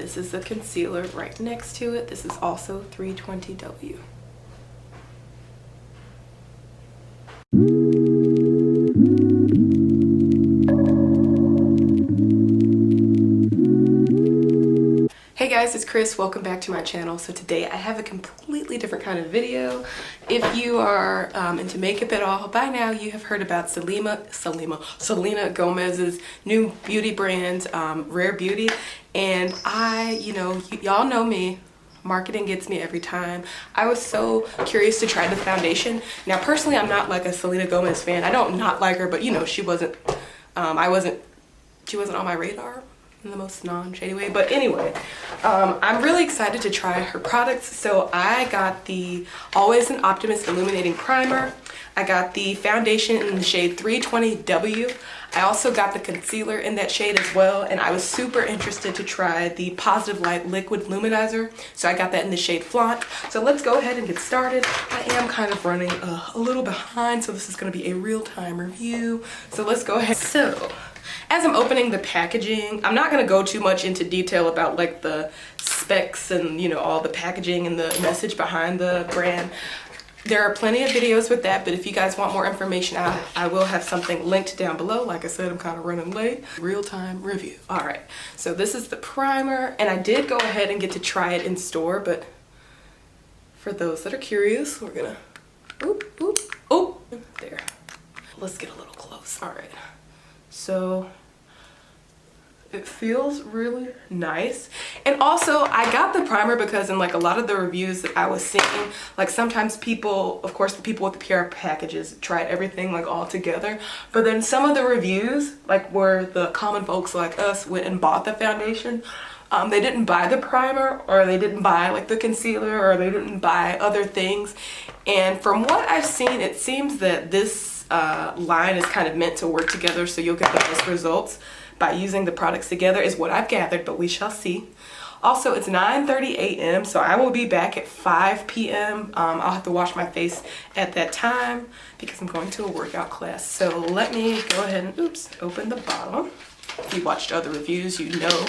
this is the concealer right next to it. This is also 320W. Hey guys, it's Chris. Welcome back to my channel. So today I have a completely different kind of video. If you are into makeup at all, by now you have heard about Selena Gomez's new beauty brand, Rare Beauty. And y'all know me. Marketing gets me every time. I was so curious to try the foundation. Now, personally, I'm not like a Selena Gomez fan. I don't not like her, but you know, she wasn't on my radar in the most non-shady way. But anyway, I'm really excited to try her products. So I got the Always an Optimist Illuminating Primer. I got the foundation in the shade 320W. I also got the concealer in that shade as well, and I was super interested to try the Positive Light Liquid Luminizer. So I got that in the shade Flaunt. So let's go ahead and get started. I am kind of running a little behind, so this is going to be a real-time review. So let's go ahead. So as I'm opening the packaging, I'm not going to go too much into detail about like the specs and, you know, all the packaging and the message behind the brand. There are plenty of videos with that, but if you guys want more information, I will have something linked down below. Like I said, I'm kind of running late. Real-time review. All right, so this is the primer, and I did go ahead and get to try it in store, but for those that are curious, we're gonna, there. Let's get a little close. All right, so it feels really nice. And also I got the primer because in like a lot of the reviews that I was seeing, like sometimes people, of course the people with the PR packages tried everything like all together, but then some of the reviews, like where the common folks like us went and bought the foundation, they didn't buy the primer, or they didn't buy like the concealer, or they didn't buy other things. And from what I've seen, it seems that this line is kind of meant to work together, so you'll get the best results by using the products together, is what I've gathered, but we shall see. Also, it's 9:30 a.m., so I will be back at 5 p.m. I'll have to wash my face at that time because I'm going to a workout class. So let me go ahead and, open the bottle. If you watched other reviews, you know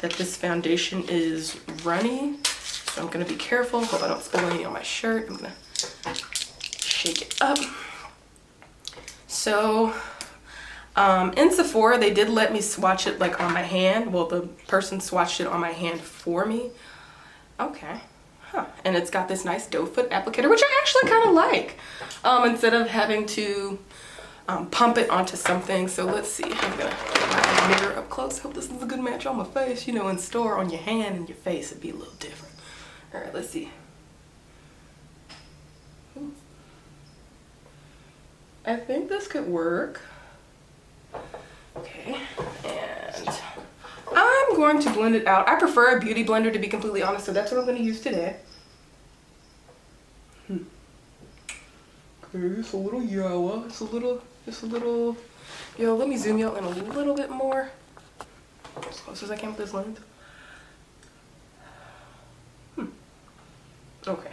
that this foundation is runny, so I'm gonna be careful. Hope I don't spill any on my shirt. I'm gonna shake it up. So, in Sephora, they did let me swatch it like on my hand. Well, the person swatched it on my hand for me. Okay. Huh. And it's got this nice doe foot applicator, which I actually kind of like, instead of having to pump it onto something. So let's see. I'm gonna get my mirror up close. Hope this is a good match on my face. You know, in store, on your hand and your face, it'd be a little different. All right, let's see. I think this could work. Okay, and I'm going to blend it out. I prefer a beauty blender, to be completely honest, so that's what I'm going to use today. Okay, it's a little yellow. It's a little, yo, let me zoom you out in a little bit more. As close as I can with this lens. Okay.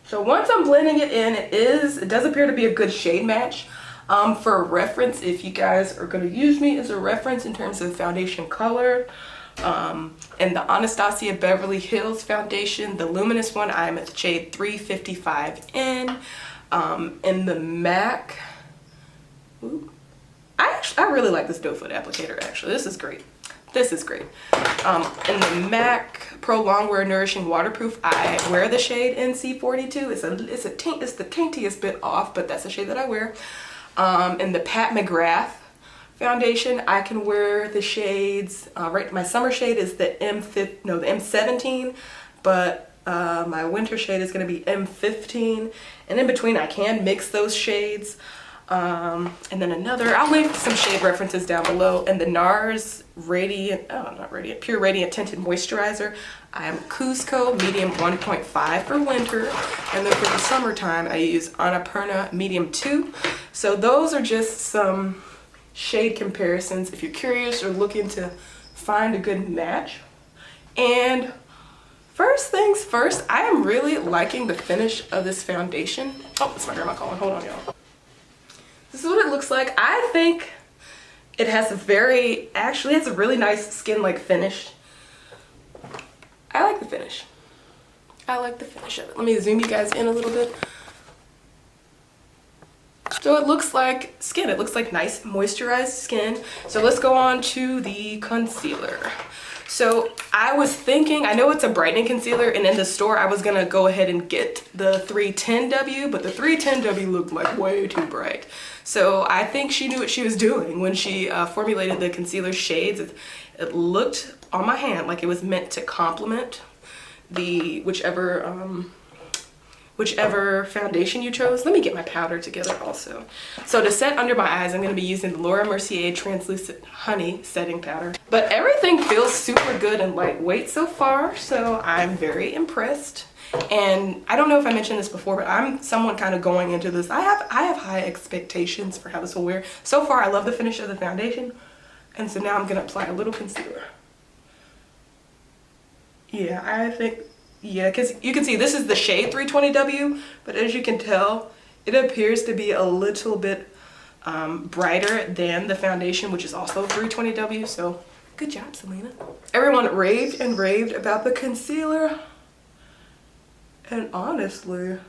So once I'm blending it in, it does appear to be a good shade match. For reference, if you guys are going to use me as a reference in terms of foundation color, and the Anastasia Beverly Hills foundation, the luminous one, I'm at the shade 355N. In the MAC, I really like this doe foot applicator, actually. This is great. This is great. In the MAC Pro Longwear Nourishing Waterproof, I wear the shade NC42. It's the taintiest bit off, but that's the shade that I wear. In the Pat McGrath foundation, I can wear the shades, my summer shade is the M17, but my winter shade is going to be M15, and in between I can mix those shades. And then I'll link some shade references down below. And the NARS Pure Radiant Tinted Moisturizer, I am Cusco Medium 1.5 for winter. And then for the summertime, I use Annapurna Medium 2. So those are just some shade comparisons if you're curious or looking to find a good match. And first things first, I am really liking the finish of this foundation. Oh, it's my grandma calling. Hold on, y'all. This is what it looks like. I think it has a really nice skin-like finish. finish. I like the finish of it. Let me zoom you guys in a little bit. So it looks like skin. It looks like nice moisturized skin. So let's go on to the concealer. So I was thinking, I know it's a brightening concealer, and in the store I was gonna go ahead and get the 310W, but the 310W looked like way too bright. So I think she knew what she was doing when she formulated the concealer shades. It looked on my hand like it was meant to complement the whichever foundation you chose. Let me get my powder together also. So to set under my eyes, I'm going to be using the Laura Mercier Translucent Honey setting powder. But everything feels super good and lightweight so far, so I'm very impressed. And I don't know if I mentioned this before, but I'm someone kind of going into this. I have high expectations for how this will wear. So far, I love the finish of the foundation, and so now I'm going to apply a little concealer. Yeah, I think, yeah, because you can see this is the shade 320W, but as you can tell, it appears to be a little bit brighter than the foundation, which is also 320W, so good job, Selena. Everyone raved and raved about the concealer, and honestly,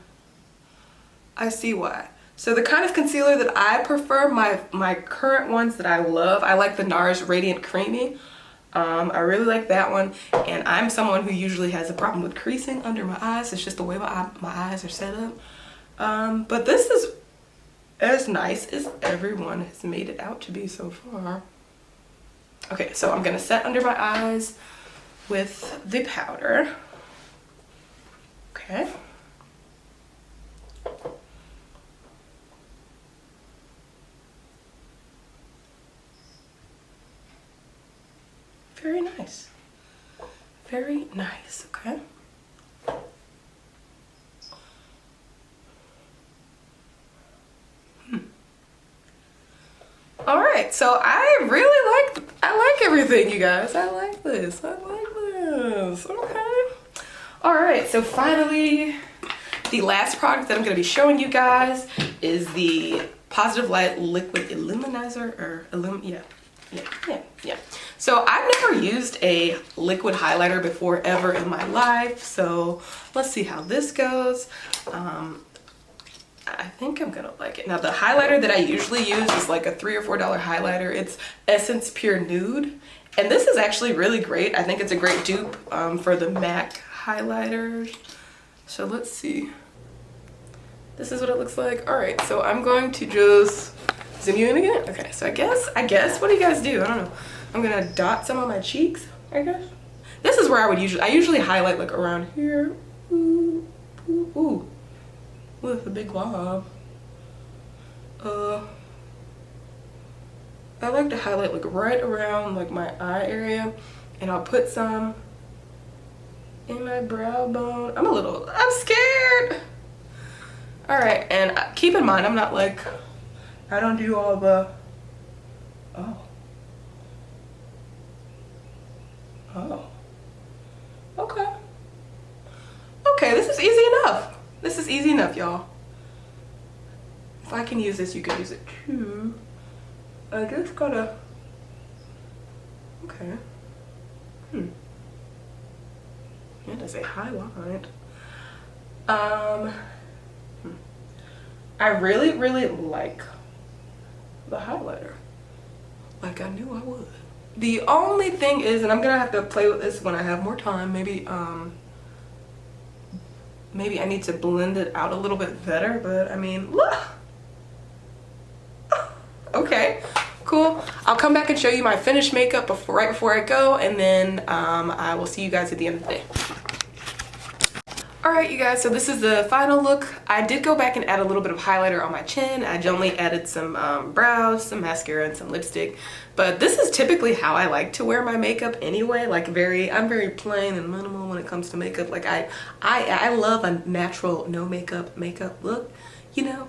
I see why. So the kind of concealer that I prefer, my current ones that I love, I like the NARS Radiant Creamy. I really like that one, and I'm someone who usually has a problem with creasing under my eyes. It's just the way my eyes are set up. But this is as nice as everyone has made it out to be so far. Okay, so I'm gonna set under my eyes with the powder. Okay. Very nice. Very nice, okay? All right, so I like everything, you guys. I like this, okay. All right, so finally, the last product that I'm gonna be showing you guys is the Positive Light Liquid Illuminizer, or yeah. So I've never used a liquid highlighter before ever in my life, so let's see how this goes. I think I'm gonna like it. Now the highlighter that I usually use is like a $3 or $4 highlighter. It's Essence Pure Nude, and this is actually really great. I think it's a great dupe for the MAC highlighters. So let's see. This is what it looks like. All right, so I'm going to just zoom you in again. Okay, so I guess, what do you guys do? I don't know. I'm gonna dot some on my cheeks, I guess. This is where I usually highlight like around here. Ooh, ooh, ooh. With a big glob. I like to highlight like right around like my eye area, and I'll put some in my brow bone. I'm scared. All right, and keep in mind, I'm not like, I don't do all the, oh, okay. Okay, this is easy enough. This is easy enough, y'all. If I can use this, you can use it too. I just gotta, okay. Yeah, does a highlight. I really like the highlighter, like I knew I would. The only thing is, and I'm gonna have to play with this when I have more time, maybe I need to blend it out a little bit better, but I mean, look. Okay, cool. I'll come back and show you my finished makeup right before I go, and then I will see you guys at the end of the day. Alright you guys, so this is the final look. I did go back and add a little bit of highlighter on my chin. I only added some brows, some mascara, and some lipstick. But this is typically how I like to wear my makeup anyway. Like I'm very plain and minimal when it comes to makeup. Like I love a natural no makeup look, you know.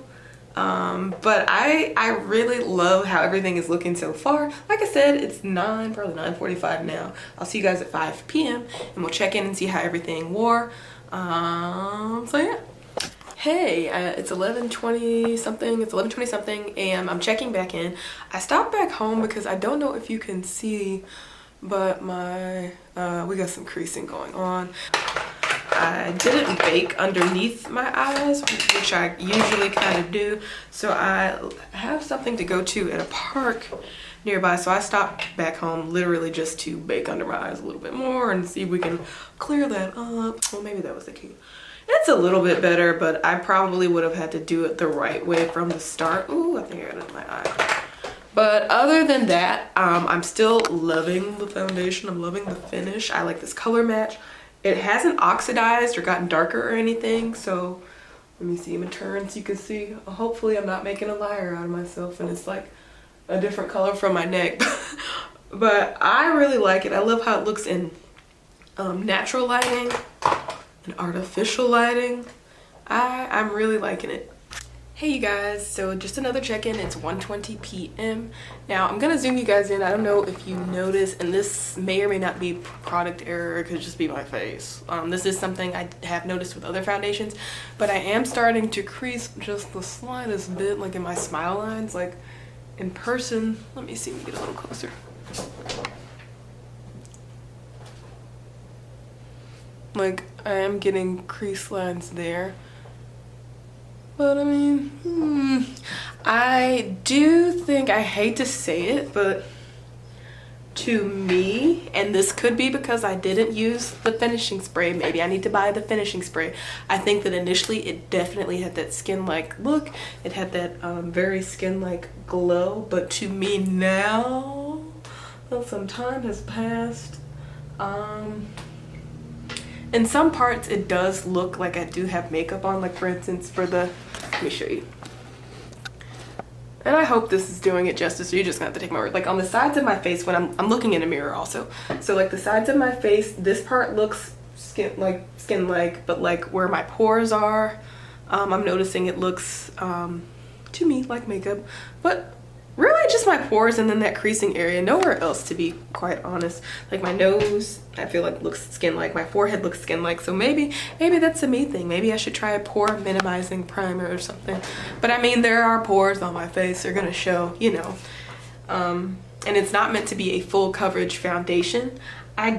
But I really love how everything is looking so far. Like I said, it's probably 9:45 now. I'll see you guys at 5 p.m. and we'll check in and see how everything wore. So yeah. Hey, it's 11:20 something. It's 11:20 something, and I'm checking back in. I stopped back home because I don't know if you can see, but my we got some creasing going on. I didn't bake underneath my eyes, which I usually kind of do, so I have something to go to at a park nearby, so I stopped back home literally just to bake under my eyes a little bit more and see if we can clear that up. Well, maybe that was the key. It's a little bit better, but I probably would have had to do it the right way from the start. Ooh, I think I got it in my eye. But other than that, I'm still loving the foundation. I'm loving the finish. I like this color match. It hasn't oxidized or gotten darker or anything, so let me see him in turn so you can see. Hopefully I'm not making a liar out of myself and it's like a different color from my neck. But I really like it. I love how it looks in natural lighting and artificial lighting. I'm really liking it. Hey you guys, so just another check-in. It's 1:20 p.m. Now I'm gonna zoom you guys in. I don't know if you notice, and this may or may not be product error, it could just be my face. This is something I have noticed with other foundations, but I am starting to crease just the slightest bit, like in my smile lines, like in person. Let me see if we get a little closer. Like I am getting crease lines there. But I mean, I do think, I hate to say it, but to me, and this could be because I didn't use the finishing spray, maybe I need to buy the finishing spray. I think that initially it definitely had that skin-like look. It had that very skin-like glow, but to me now, well, some time has passed, in some parts it does look like I do have makeup on, like for instance for the, let me show you. And I hope this is doing it justice, so you're just gonna have to take my word. Like on the sides of my face, when I'm looking in a mirror also. So like the sides of my face, this part looks skin-like, but like where my pores are, I'm noticing it looks to me like makeup. But really just my pores and then that creasing area, nowhere else to be quite honest. Like my nose, I feel like looks skin-like, my forehead looks skin-like, so maybe that's a me thing. Maybe I should try a pore minimizing primer or something. But I mean, there are pores on my face, they're gonna show, you know. And it's not meant to be a full coverage foundation. I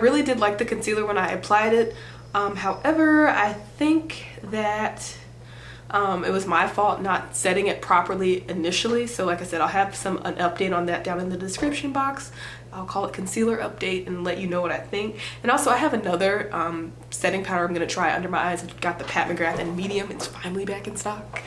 really did like the concealer when I applied it. However, I think that it was my fault not setting it properly initially. So like I said, I'll have an update on that down in the description box. I'll call it concealer update and let you know what I think. And also I have another setting powder I'm gonna try under my eyes. I've got the Pat McGrath in medium. It's finally back in stock.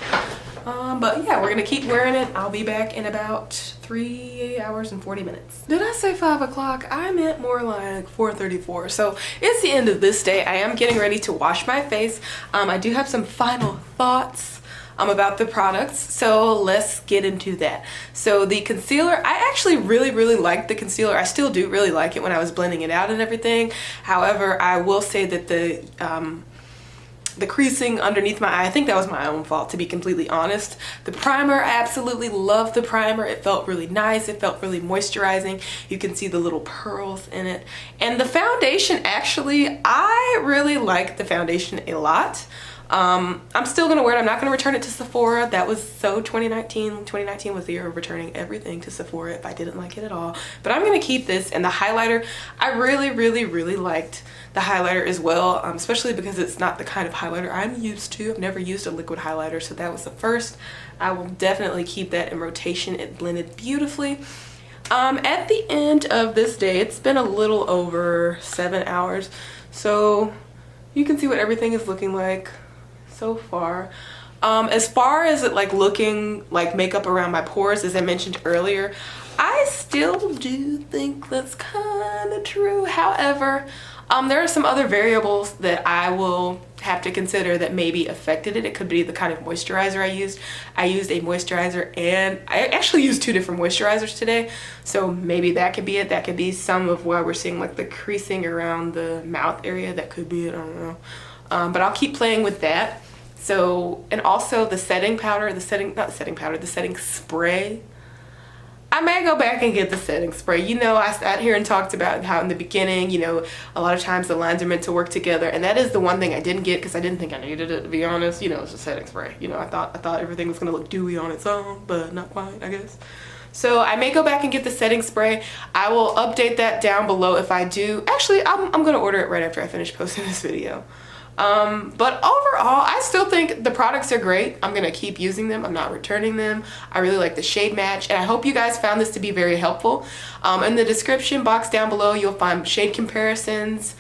But yeah, we're gonna keep wearing it. I'll be back in about 3 hours and 40 minutes. Did I say 5 o'clock? I meant more like 4:34. So it's the end of this day. I am getting ready to wash my face. I do have some final thoughts about the products, so let's get into that. So the concealer, I actually really liked the concealer. I still do really like it when I was blending it out and everything. However, I will say that the creasing underneath my eye, I think that was my own fault, to be completely honest. The primer, I absolutely love the primer. It felt really nice. It felt really moisturizing. You can see the little pearls in it. And the foundation, actually, I really like the foundation a lot. I'm still gonna wear it. I'm not gonna return it to Sephora. That was so 2019. 2019 was the year of returning everything to Sephora if I didn't like it at all. But I'm gonna keep this. And the highlighter, I really liked the highlighter as well, especially because it's not the kind of highlighter I'm used to. I've never used a liquid highlighter, so that was the first. I will definitely keep that in rotation. It blended beautifully. At the end of this day, it's been a little over 7 hours, so you can see what everything is looking like so far. As far as it like looking like makeup around my pores, as I mentioned earlier, I still do think that's kind of true. However, there are some other variables that I will have to consider that maybe affected it. It could be the kind of moisturizer I used. I used a moisturizer, and I actually used 2 different moisturizers today, so maybe that could be it. That could be some of why we're seeing like the creasing around the mouth area. That could be it, I don't know. But I'll keep playing with that. So, and also the setting powder, the setting spray. I may go back and get the setting spray. You know, I sat here and talked about how in the beginning, you know, a lot of times the lines are meant to work together, and that is the one thing I didn't get because I didn't think I needed it, to be honest. You know, it's just setting spray. You know, I thought everything was gonna look dewy on its own, but not quite, I guess. So I may go back and get the setting spray. I will update that down below if I do. Actually, I'm gonna order it right after I finish posting this video. But overall, I still think the products are great. I'm gonna keep using them. I'm not returning them. I really like the shade match, and I hope you guys found this to be very helpful. In the description box down below, you'll find shade comparisons.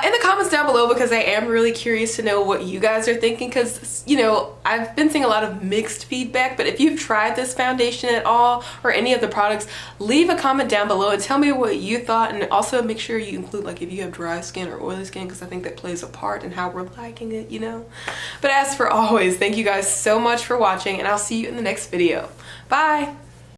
In the comments down below, because I am really curious to know what you guys are thinking, because, you know, I've been seeing a lot of mixed feedback, but if you've tried this foundation at all or any of the products, leave a comment down below and tell me what you thought, and also make sure you include, like, if you have dry skin or oily skin, because I think that plays a part in how we're liking it, you know. But as for always, thank you guys so much for watching, and I'll see you in the next video. Bye!